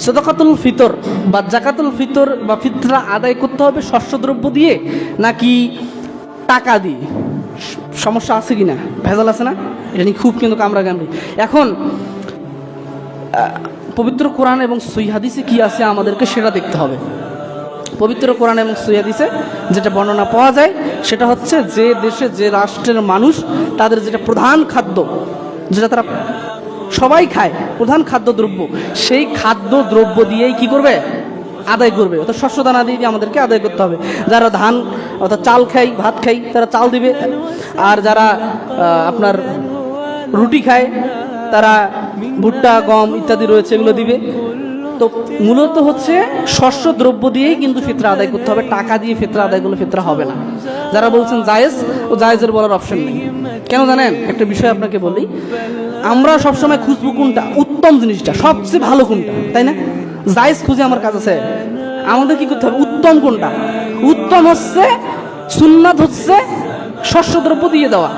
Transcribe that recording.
সাদাকাতুল ফিতর বা জাকাতুল ফিতর বা ফিতরা আদায় করতে হবে শস্যদ্রব্য দিয়ে নাকি টাকা দিয়ে? সমস্যা আছে কি না, ভেজাল আছে না? এটা নিয়ে খুব কিন্তু কামড়াকামড়ি। এখন পবিত্র কোরআন এবং সহিহ হাদিসে কি আছে আমাদেরকে সেটা দেখতে হবে। পবিত্র কোরআন এবং সহিহ হাদিসে যেটা বর্ণনা পাওয়া যায় সেটা হচ্ছে, যে দেশে যে রাষ্ট্রের মানুষ তাদের যেটা প্রধান খাদ্য, যেটা তারা সবাই খায়, প্রধান খাদ্যদ্রব্য, সেই খাদ্যদ্রব্য দিয়েই কি করবে? আদায় করবে। অর্থাৎ শস্য দানা দিয়ে আমাদেরকে আদায় করতে হবে। যারা ধান অর্থাৎ চাল খাই, ভাত খাই, তারা চাল দিবে। আর যারা আপনার রুটি খায় তারা ভুট্টা, গম ইত্যাদি রয়েছে, এগুলো দিবে। তো মূলত হচ্ছে শস্য দ্রব্য দিয়েই কিন্তু ফিতরা আদায় করতে হবে, টাকা দিয়ে ফিতরা আদায় করলে ফিতরা হবে না। যারা বলছেন জায়েজ, ও জায়েজের বলার অপশন নেই। কেন জানেন? একটা বিষয় আপনাকে বলি, আমরা সবসময় খুঁজবো কোনটা উত্তম জিনিসটা, সবচেয়ে ভালো কোনটা, তাই না? জায়েজ খুঁজে আমার কাজ আছে। আমাদের কি করতে হবে? উত্তম কোনটা? উত্তম হচ্ছে, সুন্নাত হচ্ছে শস্য দ্রব্য দিয়ে দেওয়া।